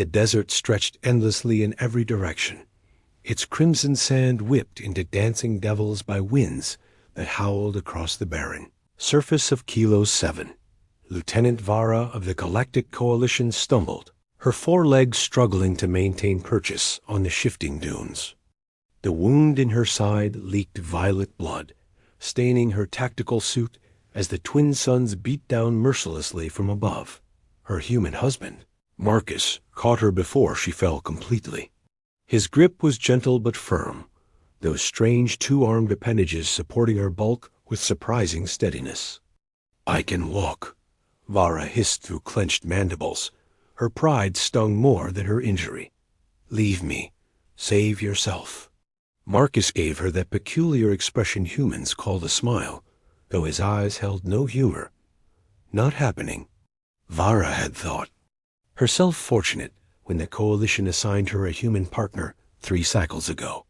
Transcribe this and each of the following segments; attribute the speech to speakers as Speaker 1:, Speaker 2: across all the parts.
Speaker 1: The desert stretched endlessly in every direction. Its crimson sand whipped into dancing devils by winds that howled across the barren. Surface of Kilo 7. Lieutenant Vara of the Galactic Coalition stumbled, her forelegs struggling to maintain purchase on the shifting dunes. The wound in her side leaked violet blood, staining her tactical suit as the twin suns beat down mercilessly from above. Her human husband, Marcus, caught her before she fell completely. His grip was gentle but firm, those strange two-armed appendages supporting her bulk with surprising steadiness. "I can walk," Vara hissed through clenched mandibles. Her pride stung more than her injury. "Leave me. Save yourself." Marcus gave her that peculiar expression humans call a smile, though his eyes held no humor. Not happening, Vara had thought. Herself fortunate when the Coalition assigned her a human partner 3 cycles ago.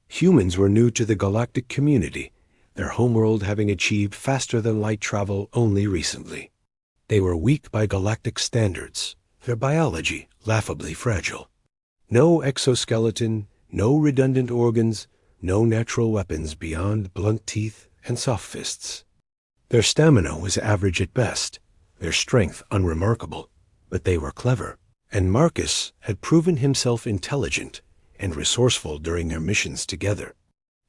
Speaker 1: Humans were new to the galactic community, their homeworld having achieved faster-than-light travel only recently. They were weak by galactic standards, their biology laughably fragile. No exoskeleton, no redundant organs, no natural weapons beyond blunt teeth and soft fists. Their stamina was average at best, their strength unremarkable, but they were clever, and Marcus had proven himself intelligent and resourceful during their missions together,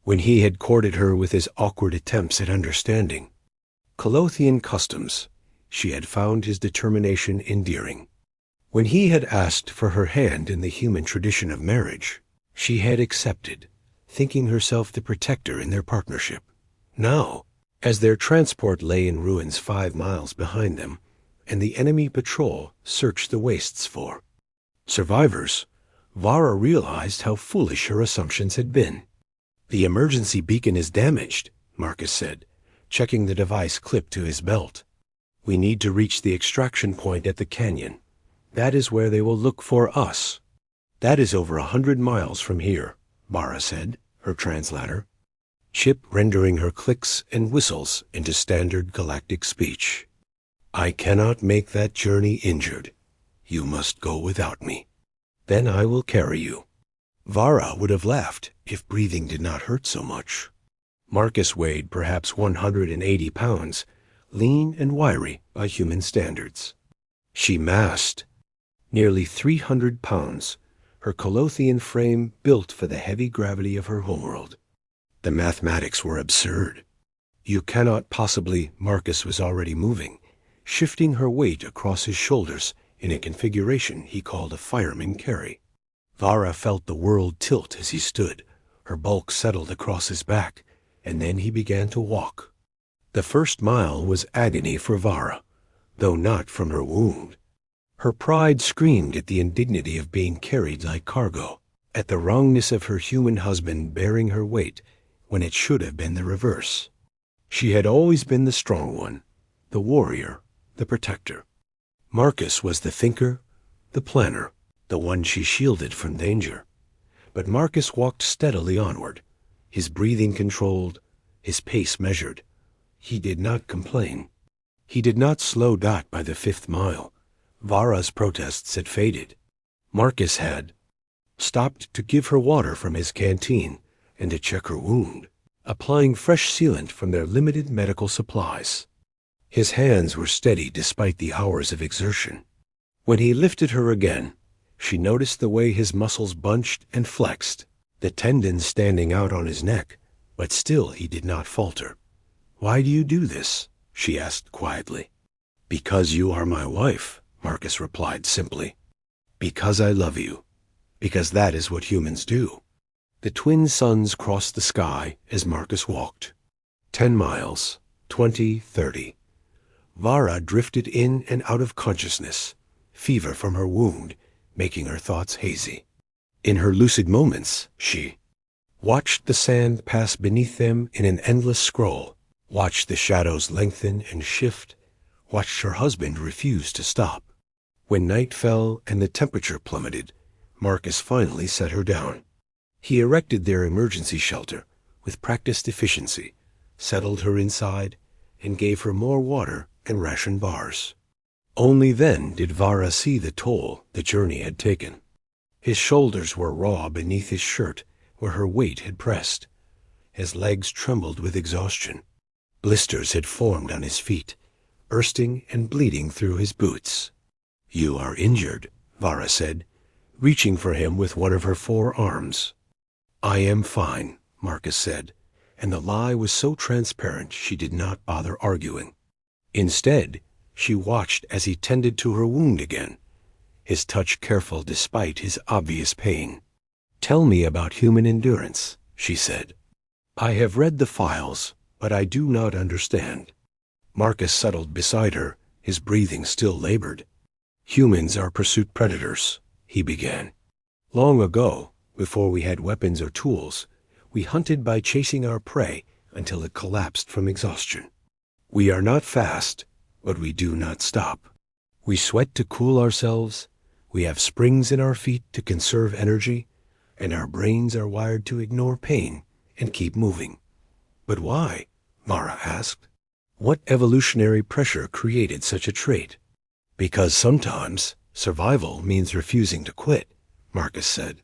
Speaker 1: when he had courted her with his awkward attempts at understanding. Colothian customs, she had found his determination endearing. When he had asked for her hand in the human tradition of marriage, she had accepted, thinking herself the protector in their partnership. Now, as their transport lay in ruins 5 miles behind them, and the enemy patrol searched the wastes for survivors, Vara realized how foolish her assumptions had been. "The emergency beacon is damaged," Marcus said, checking the device clipped to his belt. "We need to reach the extraction point at the canyon. That is where they will look for us." "That is over 100 miles from here," Vara said, her translator. Chip rendering her clicks and whistles into standard galactic speech. "I cannot make that journey injured. You must go without me. Then I will carry you." Vara would have laughed if breathing did not hurt so much. Marcus weighed perhaps 180 pounds, lean and wiry by human standards. She massed nearly 300 pounds, her Colothian frame built for the heavy gravity of her homeworld. The mathematics were absurd. "You cannot possibly," Marcus was already moving, shifting her weight across his shoulders in a configuration he called a fireman carry. Vara felt the world tilt as he stood, her bulk settled across his back, and then he began to walk. The first mile was agony for Vara, though not from her wound. Her pride screamed at the indignity of being carried like cargo, at the wrongness of her human husband bearing her weight when it should have been the reverse. She had always been the strong one, the warrior, the protector. Marcus was the thinker, the planner, the one she shielded from danger. But Marcus walked steadily onward, his breathing controlled, his pace measured. He did not complain. He did not slow back by the 5th mile. Vara's protests had faded. Marcus had stopped to give her water from his canteen and to check her wound, applying fresh sealant from their limited medical supplies. His hands were steady despite the hours of exertion. When he lifted her again, she noticed the way his muscles bunched and flexed, the tendons standing out on his neck, but still he did not falter. "Why do you do this?" she asked quietly. "Because you are my wife," Marcus replied simply. "Because I love you. Because that is what humans do." The twin suns crossed the sky as Marcus walked. 10 miles, 20, 30. Vara drifted in and out of consciousness, fever from her wound making her thoughts hazy. In her lucid moments, she watched the sand pass beneath them in an endless scroll, watched the shadows lengthen and shift, watched her husband refuse to stop. When night fell and the temperature plummeted, Marcus finally set her down. He erected their emergency shelter with practiced efficiency, settled her inside, and gave her more water and ration bars. Only then did Vara see the toll the journey had taken. His shoulders were raw beneath his shirt where her weight had pressed. His legs trembled with exhaustion. Blisters had formed on his feet, bursting and bleeding through his boots. "You are injured," Vara said, reaching for him with one of her 4 arms. "I am fine," Marcus said, and the lie was so transparent she did not bother arguing. Instead, she watched as he tended to her wound again, his touch careful despite his obvious pain. "Tell me about human endurance," she said. "I have read the files, but I do not understand." Marcus settled beside her, his breathing still labored. "Humans are pursuit predators," he began. "Long ago, before we had weapons or tools, we hunted by chasing our prey until it collapsed from exhaustion. We are not fast, but we do not stop. We sweat to cool ourselves, we have springs in our feet to conserve energy, and our brains are wired to ignore pain and keep moving." "But why?" Vara asked. "What evolutionary pressure created such a trait?" "Because sometimes survival means refusing to quit," Marcus said.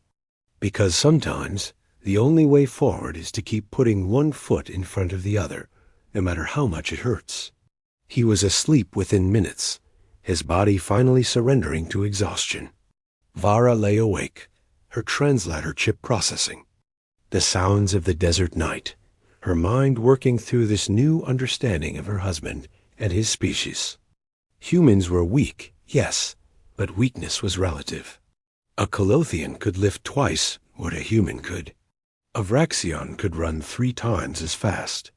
Speaker 1: "Because sometimes the only way forward is to keep putting one foot in front of the other, no matter how much it hurts." He was asleep within minutes, his body finally surrendering to exhaustion. Vara lay awake, her translator chip processing. The sounds of the desert night, her mind working through this new understanding of her husband and his species. Humans were weak, yes, but weakness was relative. A Colothian could lift twice what a human could. A Vraxion could run 3 times as fast.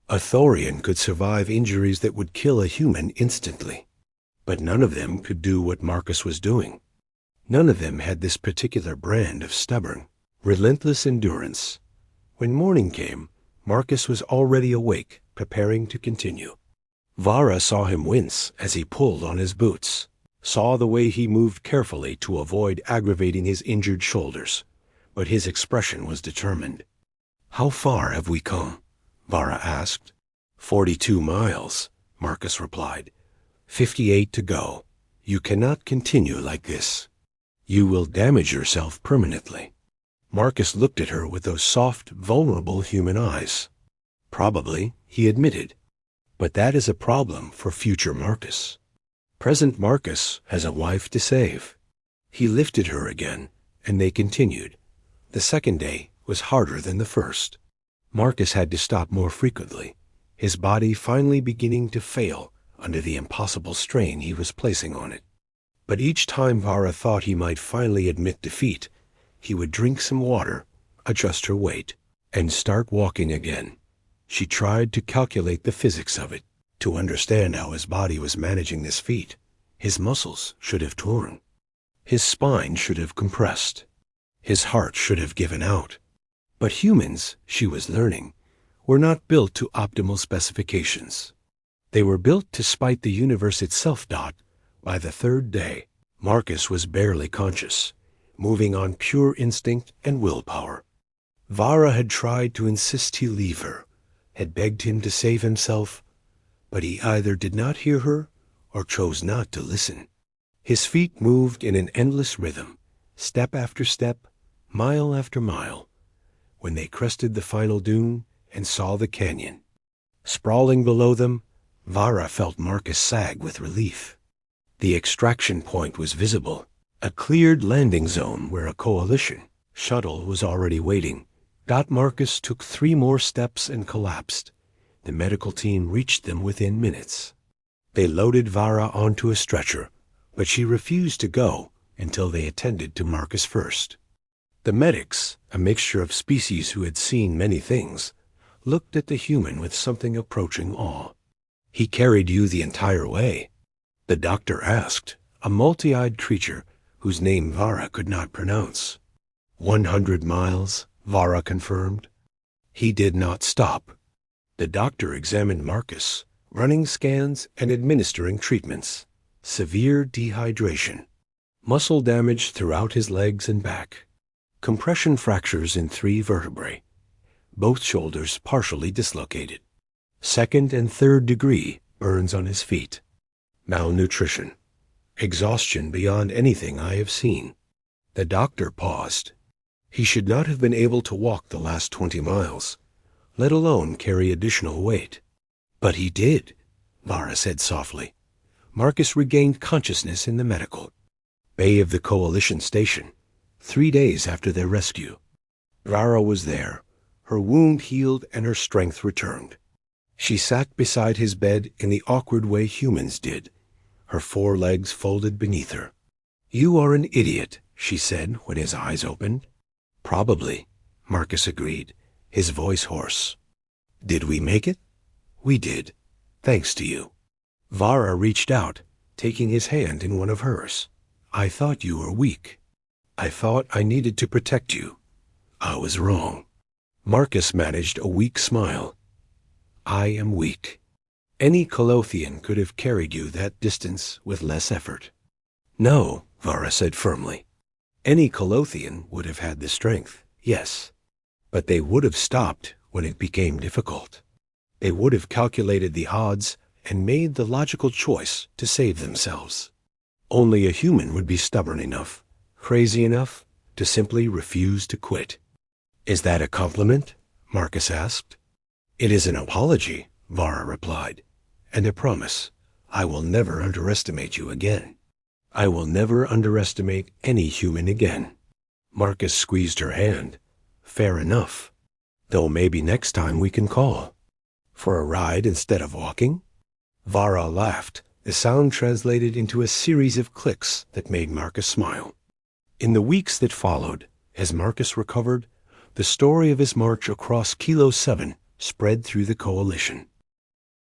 Speaker 1: A Thorian could survive injuries that would kill a human instantly. But none of them could do what Marcus was doing. None of them had this particular brand of stubborn, relentless endurance. When morning came, Marcus was already awake, preparing to continue. Vara saw him wince as he pulled on his boots, saw the way he moved carefully to avoid aggravating his injured shoulders, but his expression was determined. "How far have we come?" Vara asked. 42 miles, Marcus replied. 58 to go. You cannot continue like this. You will damage yourself permanently." Marcus looked at her with those soft, vulnerable human eyes. "Probably," he admitted. "But that is a problem for future Marcus. Present Marcus has a wife to save." He lifted her again, and they continued. The second day was harder than the first. Marcus had to stop more frequently, his body finally beginning to fail under the impossible strain he was placing on it. But each time Vara thought he might finally admit defeat, he would drink some water, adjust her weight, and start walking again. She tried to calculate the physics of it, to understand how his body was managing this feat. His muscles should have torn. His spine should have compressed. His heart should have given out. But humans, she was learning, were not built to optimal specifications. They were built to spite the universe itself. By the 3rd day, Marcus was barely conscious, moving on pure instinct and willpower. Vara had tried to insist he leave her, had begged him to save himself, but he either did not hear her or chose not to listen. His feet moved in an endless rhythm, step after step, mile after mile, when they crested the final dune and saw the canyon. Sprawling below them, Vara felt Marcus sag with relief. The extraction point was visible, a cleared landing zone where a coalition shuttle was already waiting. Marcus took 3 more steps and collapsed. The medical team reached them within minutes. They loaded Vara onto a stretcher, but she refused to go until they attended to Marcus first. The medics, a mixture of species who had seen many things, looked at the human with something approaching awe. "He carried you the entire way?" the doctor asked, a multi-eyed creature whose name Vara could not pronounce. 100 miles, Vara confirmed. He did not stop. The doctor examined Marcus, running scans and administering treatments. Severe dehydration. Muscle damage throughout his legs and back. Compression fractures in 3 vertebrae. Both shoulders partially dislocated. 2nd and 3rd degree burns on his feet. Malnutrition. Exhaustion beyond anything I have seen. The doctor paused. He should not have been able to walk the last 20 miles, let alone carry additional weight. But he did, Vara said softly. Marcus regained consciousness in the medical bay of the Coalition station, 3 days after their rescue. Vara was there, her wound healed and her strength returned. She sat beside his bed in the awkward way humans did, her 4 legs folded beneath her. "You are an idiot," she said when his eyes opened. "Probably," Marcus agreed, his voice hoarse. "Did we make it?" "We did, thanks to you." Vara reached out, taking his hand in one of hers. "I thought you were weak. I thought I needed to protect you. I was wrong." Marcus managed a weak smile. "I am weak. Any Colothian could have carried you that distance with less effort." "No," Vara said firmly. "Any Colothian would have had the strength, yes. But they would have stopped when it became difficult. They would have calculated the odds and made the logical choice to save themselves. Only a human would be stubborn enough, crazy enough, to simply refuse to quit." "Is that a compliment?" Marcus asked. "It is an apology," Vara replied, "and a promise. I will never underestimate you again. I will never underestimate any human again." Marcus squeezed her hand. "Fair enough. Though maybe next time we can call. For a ride instead of walking?" Vara laughed, the sound translated into a series of clicks that made Marcus smile. In the weeks that followed, as Marcus recovered, the story of his march across Kilo 7 spread through the Coalition.